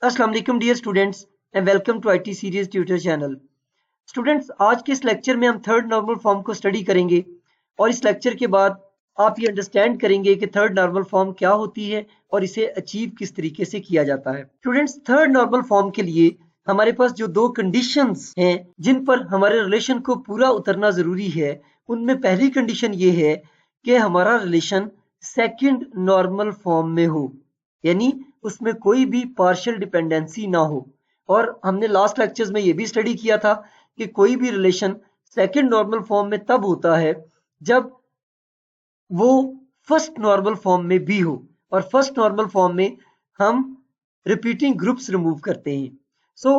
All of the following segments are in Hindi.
अस्सलाम वालेकुम dear students and welcome to IT series tutor channel. Students, आज के इस लेक्चर में हम थर्ड नॉर्मल फॉर्म को स्टडी करेंगे और इस लेक्चर के बाद आप ये अंडरस्टैंड करेंगे कि थर्ड नॉर्मल फॉर्म क्या होती है और इसे अचीव किस तरीके से किया जाता है। स्टूडेंट्स, थर्ड नॉर्मल फॉर्म के लिए हमारे पास जो दो कंडीशंस हैं जिन पर हमारे रिलेशन को पूरा उतरना जरूरी है, उनमें पहली कंडीशन ये है कि हमारा रिलेशन सेकंड नॉर्मल फॉर्म में हो, यानी उसमें कोई भी पार्शियल डिपेंडेंसी ना हो। और हमने लास्ट लेक्चर्स में ये भी स्टडी किया था कि कोई भी रिलेशन सेकंड नॉर्मल फॉर्म में तब होता है जब वो फर्स्ट नॉर्मल फॉर्म में भी हो, और फर्स्ट नॉर्मल फॉर्म में हम रिपीटिंग ग्रुप्स रिमूव करते हैं। सो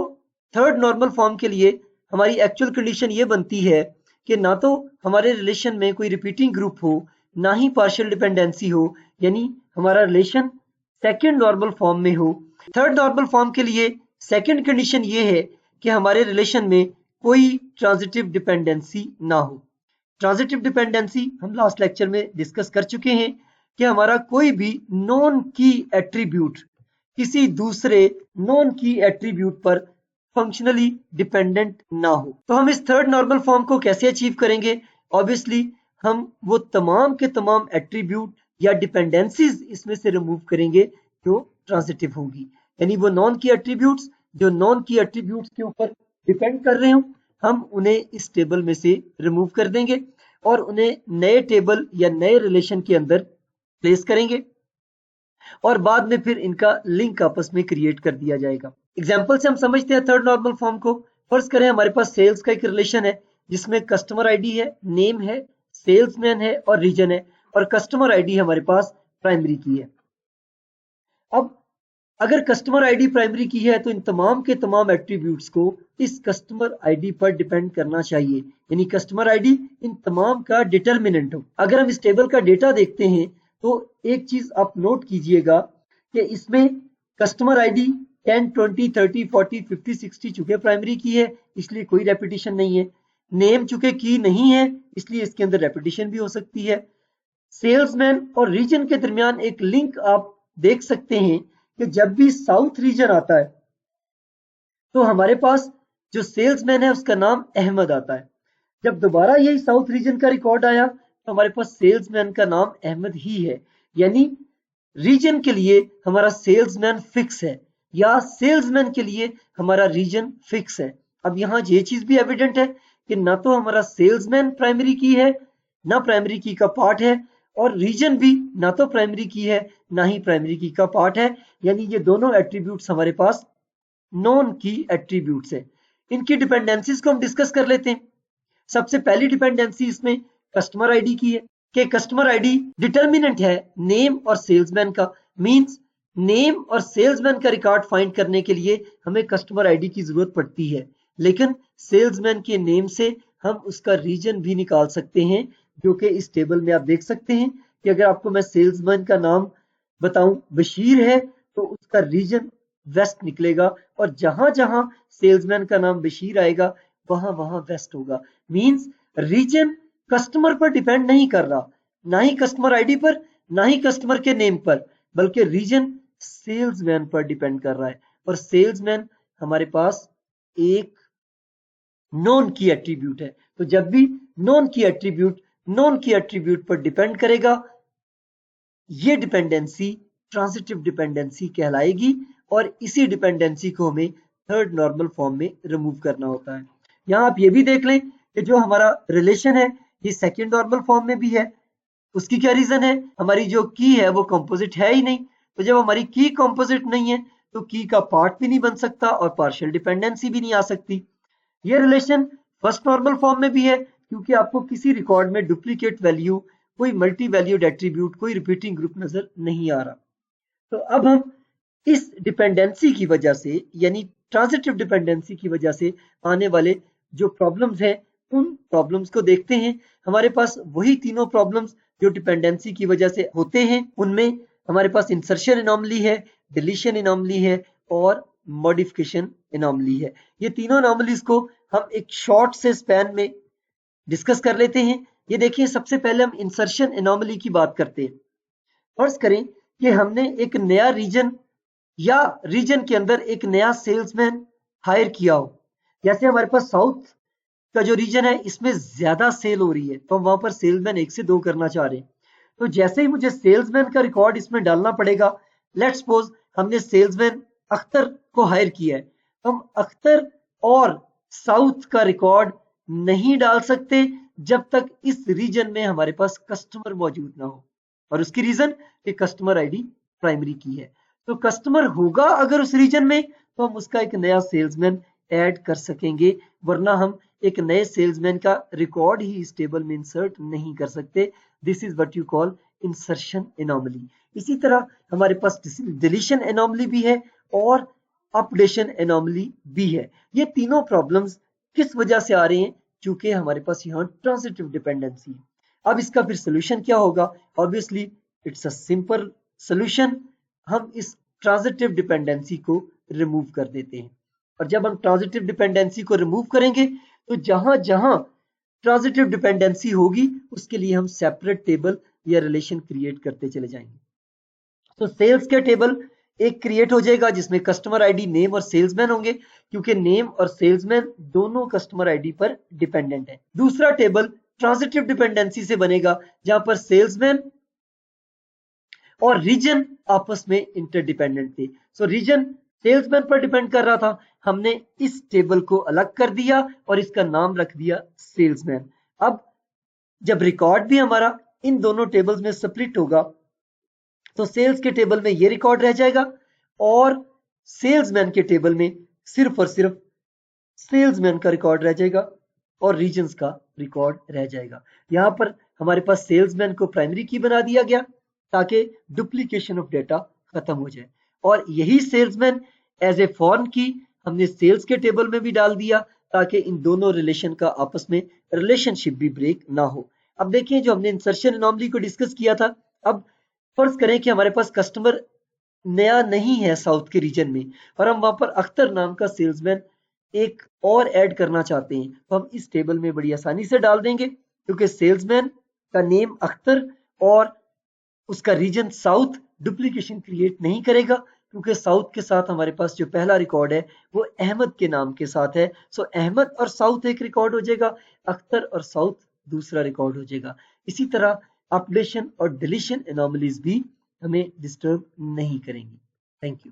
थर्ड नॉर्मल फॉर्म के लिए हमारी एक्चुअल कंडीशन ये बनती है कि ना तो हमारे रिलेशन में कोई रिपीटिंग ग्रुप हो, ना ही पार्शियल डिपेंडेंसी हो, यानी हमारा रिलेशन सेकंड नॉर्मल फॉर्म में हो। थर्ड नॉर्मल फॉर्म के लिए सेकंड कंडीशन ये है कि हमारे रिलेशन में कोई ट्रांजिटिव डिपेंडेंसी ना हो। ट्रांजिटिव डिपेंडेंसी हम लास्ट लेक्चर में डिस्कस कर चुके हैं कि हमारा कोई भी नॉन की एट्रीब्यूट किसी दूसरे नॉन की एट्रीब्यूट पर फंक्शनली डिपेंडेंट ना हो। तो हम इस थर्ड नॉर्मल फॉर्म को कैसे अचीव करेंगे? ऑब्वियसली हम वो तमाम के तमाम एट्रीब्यूट या डिपेंडेंसीज इसमें से रिमूव करेंगे जो ट्रांजिटिव होंगी, यानी वो नॉन की एट्रीब्यूट्स जो नॉन की एट्रीब्यूट्स के ऊपर डिपेंड कर रहे हो, हम उन्हें इस टेबल में से रिमूव कर देंगे और उन्हें नए टेबल या नए रिलेशन के अंदर प्लेस करेंगे और बाद में फिर इनका लिंक आपस में क्रिएट कर दिया जाएगा। एग्जाम्पल से हम समझते हैं थर्ड नॉर्मल फॉर्म को। फर्ज करें हमारे पास सेल्स का एक रिलेशन है जिसमें कस्टमर आईडी है, नेम है, सेल्समैन है और रीजन है, और कस्टमर आईडी हमारे पास प्राइमरी की है। अब अगर कस्टमर आईडी प्राइमरी की है तो इन तमाम के तमाम एट्रीब्यूट्स को इस कस्टमर आईडी पर डिपेंड करना चाहिए, यानी कस्टमर आईडी इन तमाम का डिटरमिनेंट हो। अगर हम इस टेबल का डेटा देखते हैं तो एक चीज आप नोट कीजिएगा कि इसमें कस्टमर आईडी 10, 20, 30, 40, 50, 60 चुके प्राइमरी की है, इसलिए कोई रेपिटेशन नहीं है। नेम चुके की नहीं है, इसलिए इसके अंदर रेपिटेशन भी हो सकती है। सेल्समैन और रीजन के दरमियान एक लिंक आप देख सकते हैं कि जब भी साउथ रीजन आता है तो हमारे पास जो सेल्समैन है उसका नाम अहमद आता है। जब दोबारा यही साउथ रीजन का रिकॉर्ड आया तो हमारे पास सेल्समैन का नाम अहमद ही है, यानी रीजन के लिए हमारा सेल्समैन फिक्स है या सेल्समैन के लिए हमारा रीजन फिक्स है। अब यहाँ ये चीज भी एविडेंट है कि ना तो हमारा सेल्समैन प्राइमरी की है, ना प्राइमरी की का पार्ट है, और रीजन भी ना तो प्राइमरी की है ना ही प्राइमरी की का पार्ट है, यानी ये दोनों एट्रीब्यूट्स हमारे पास नॉन की एट्रीब्यूट्स है। इनकी डिपेंडेंसीज को हम डिस्कस कर लेते हैं। सबसे पहली डिपेंडेंसी इसमें कस्टमर आईडी की है कि कस्टमर आईडी डिटरमिनेंट है नेम और सेल्समैन का। मींस नेम और सेल्समैन का रिकॉर्ड फाइंड करने के लिए हमें कस्टमर आईडी की जरूरत पड़ती है, लेकिन सेल्समैन के नेम से हम उसका रीजन भी निकाल सकते हैं, जो कि इस टेबल में आप देख सकते हैं कि अगर आपको मैं सेल्समैन का नाम बताऊं बशीर है तो उसका रीजन वेस्ट निकलेगा, और जहां जहां सेल्समैन का नाम बशीर आएगा वहां वहां वेस्ट होगा। मींस रीजन कस्टमर पर डिपेंड नहीं कर रहा, ना ही कस्टमर आईडी पर ना ही कस्टमर के नेम पर, बल्कि रीजन सेल्समैन पर डिपेंड कर रहा है। और सेल्समैन हमारे पास एक नॉन की एट्रीब्यूट है, तो जब भी नॉन की एट्रीब्यूट पर डिपेंड करेगा, ये डिपेंडेंसी ट्रांजिटिव डिपेंडेंसी कहलाएगी, और इसी डिपेंडेंसी को हमें थर्ड नॉर्मल फॉर्म में रिमूव करना होता है। यहां आप ये भी देख लें कि जो हमारा रिलेशन है ये सेकंड नॉर्मल फॉर्म में भी है। उसकी क्या रीजन है? हमारी जो की है वो कंपोजिट है ही नहीं, तो जब हमारी की कंपोजिट नहीं है तो की का पार्ट भी नहीं बन सकता और पार्शियल डिपेंडेंसी भी नहीं आ सकती। ये रिलेशन फर्स्ट नॉर्मल फॉर्म में भी है क्योंकि आपको किसी रिकॉर्ड में डुप्लीकेट वैल्यू, कोई मल्टी वैल्यूड एट्रीब्यूट, कोई रिपीटिंग ग्रुप नजर नहीं आ रहा। तो अब हम इस डिपेंडेंसी की वजह से, यानी ट्रांजिटिव डिपेंडेंसी की वजह से आने वाले जो प्रॉब्लम्स हैं उन प्रॉब्लम्स को देखते हैं। हमारे पास वही तीनों प्रॉब्लम्स जो डिपेंडेंसी की वजह से होते हैं, उनमें हमारे पास इंसर्शन एनॉमली है, डिलीशन एनॉमली है और मॉडिफिकेशन एनॉमली है। ये तीनों एनॉमलीज को हम एक शॉर्ट से स्पैन में डिस्कस कर लेते हैं। ये देखिए, सबसे पहले हम इंसर्शन एनॉमली की बात करते हैं। फर्ज करें कि हमने एक नया रीजन या रीजन के अंदर एक नया सेल्समैन हायर किया हो। जैसे हमारे पास साउथ का जो रीजन है इसमें ज्यादा सेल हो रही है तो हम वहां पर सेल्समैन 1 से 2 करना चाह रहे हैं। तो जैसे ही मुझे सेल्समैन का रिकॉर्ड इसमें डालना पड़ेगा, लेट्स सपोज हमने सेल्समैन अख्तर को हायर किया है, हम अख्तर और साउथ का रिकॉर्ड नहीं डाल सकते जब तक इस रीजन में हमारे पास कस्टमर मौजूद ना हो। और उसकी रीजन कि कस्टमर आईडी प्राइमरी की है। तो कस्टमर होगा अगर उस रीजन में तो हम उसका एक नया सेल्समैन ऐड कर सकेंगे, वरना हम एक नए सेल्समैन का रिकॉर्ड ही इस टेबल में इंसर्ट नहीं कर सकते। This is what you call insertion anomaly. इसी तरह हमारे पास डिलीशन एनोमली भी है और अपडेशन एनोमली भी है। ये तीनों प्रॉब्लम्स किस वजह से आ रहे हैं? क्योंकि हमारे पास यहाँ ट्रांजिटिव डिपेंडेंसी है। अब इसका फिर सोल्यूशन क्या होगा? Obviously it's a simple solution. हम इस ट्रांजिटिव डिपेंडेंसी को रिमूव कर देते हैं। और जब हम ट्रांजिटिव डिपेंडेंसी को रिमूव करेंगे तो जहां जहां ट्रांजिटिव डिपेंडेंसी होगी उसके लिए हम सेपरेट टेबल या रिलेशन क्रिएट करते चले जाएंगे। तो सेल्स के टेबल एक क्रिएट हो जाएगा जिसमें कस्टमर आईडी, नेम और सेल्समैन होंगे, क्योंकि नेम और सेल्समैन दोनों कस्टमर आईडी पर डिपेंडेंट है। दूसरा टेबल ट्रांजिटिव डिपेंडेंसी से बनेगा जहां पर सेल्समैन और रीजन आपस में इंटरडिपेंडेंट थे। सो रीजन सेल्समैन पर डिपेंड कर रहा था, हमने इस टेबल को अलग कर दिया और इसका नाम रख दिया सेल्समैन। अब जब रिकॉर्ड भी हमारा इन दोनों टेबल्स में स्प्लिट होगा तो सेल्स के टेबल में ये रिकॉर्ड रह जाएगा और सेल्समैन के टेबल में सिर्फ और सिर्फ सेल्समैन का रिकॉर्ड रह जाएगा और रीजन्स का रिकॉर्ड रह जाएगा। यहां पर हमारे पास सेल्समैन को प्राइमरी की बना दिया गया ताकि डुप्लीकेशन ऑफ डेटा खत्म हो जाए, और यही सेल्समैन एज ए फॉरेन की हमने सेल्स के टेबल में भी डाल दिया ताकि इन दोनों रिलेशन का आपस में रिलेशनशिप भी ब्रेक ना हो। अब देखिए जो हमने इंसर्शन एनोमली को डिस्कस किया था, अब फर्ज करें कि हमारे पास कस्टमर नया नहीं है साउथ के रीजन में और हम वहां पर अख्तर नाम का सेल्समैन एक और ऐड करना चाहते हैं, तो हम इस टेबल में बड़ी आसानी से डाल देंगे क्योंकि सेल्समैन का नेम अख्तर और उसका रीजन साउथ डुप्लीकेशन क्रिएट नहीं करेगा, क्योंकि साउथ के साथ हमारे पास जो पहला रिकॉर्ड है वो अहमद के नाम के साथ है। सो अहमद और साउथ एक रिकॉर्ड हो जाएगा, अख्तर और साउथ दूसरा रिकॉर्ड हो जाएगा। इसी तरह अपडेशन और डिलीशन एनोमलीज भी हमें डिस्टर्ब नहीं करेंगी। Thank you.